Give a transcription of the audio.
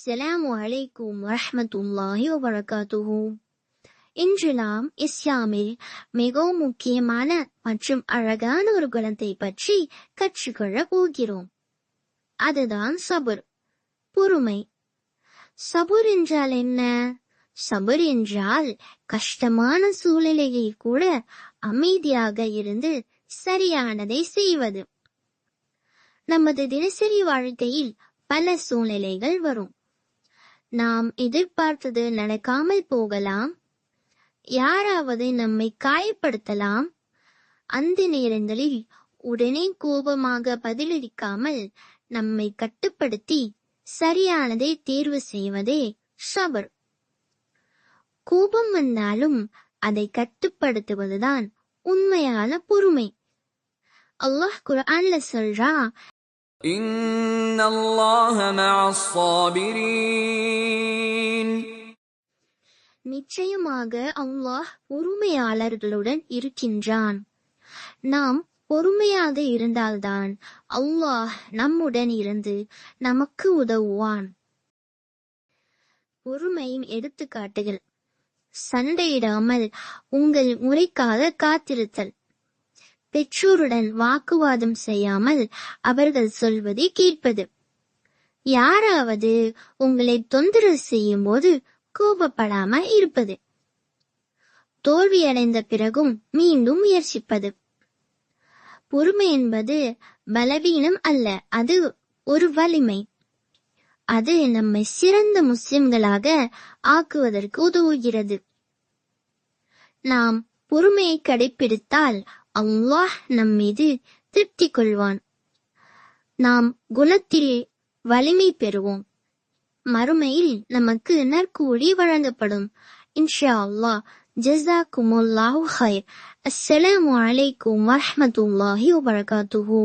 அஸ்ஸலாமு அலைக்கும் வரஹ்மத்துல்லாஹி வபரகாத்துஹு. இன்று நாம் இஸ்லாமில் மிகவும் முக்கியமான மற்றும் அழகான ஒரு குணத்தை பற்றி கற்றுக்கொள்ள போகிறோம். அதுதான் சபுர், பொறுமை. சபுர் என்றால் என்ன? சபுர் என்றால் கஷ்டமான சூழ்நிலையை கூட அமைதியாக இருந்து சரியானதை செய்வது. நமது தினசரி வாழ்க்கையில் பல சூழ்நிலைகள் வரும். நாம் எதிர்பார்த்தது நடக்காமல் போகலாம். யாராவது நம்மை காயப்படுத்தலாம். அந்த நேரங்களில் உடனே கோபமாக பதிலளிக்காமல் நம்மை கட்டுப்படுத்தி சரியானதை தேர்வு செய்வதே சபர். கோபம் வந்தாலும் அதை கட்டுப்படுத்துவதுதான் உண்மையான பொறுமை. அல்லாஹ் குர்ஆன்ல சொல்றா, இன்னல்லாஹ மஅஸ் ஸாபிரீன். நிச்சயமாக அல்லாஹ் பொறுமையாளர்களுடன் இருக்கின்றான். நாம் பொறுமையாக இருந்தால்தான் அல்லாஹ் நம்முடன் இருந்து நமக்கு உதவுவான். பொறுமையின் எடுத்துக்காட்டுகள்: சண்டையிடாமல் உங்கள் முறைக்காக காத்திருத்தல், பெற்றோருடன் வாக்குவாதம் செய்யாமல் அவர்கள் சொல்வதை கேட்பது, யாராவது உங்களை தொந்தரவு செய்யும் போது கோபப்படாம இருப்பது, தோல்வியடைந்த பிறகும் மீண்டும் முயற்சிப்பது. பொறுமை என்பது பலவீனம் அல்ல, அது ஒரு வலிமை. அது நம்மை சிறந்த முஸ்லிம்களாக ஆக்குவதற்கு உதவுகிறது. நாம் பொறுமையை கடைபிடித்தால் அல்லாஹ் நம் மீது திருப்தி கொள்வான். நாம் குணத்தில் வலிமை பெறுவோம். மறுமையில் நமக்கு நற்கூலி வழங்கப்படும். இன்ஷா அல்லாஹ். ஜஸாக்குமுல்லாஹு கைர். அஸ்ஸலாமு அலைக்கும் வரஹ்மத்துல்லாஹி வபரகாத்துஹு.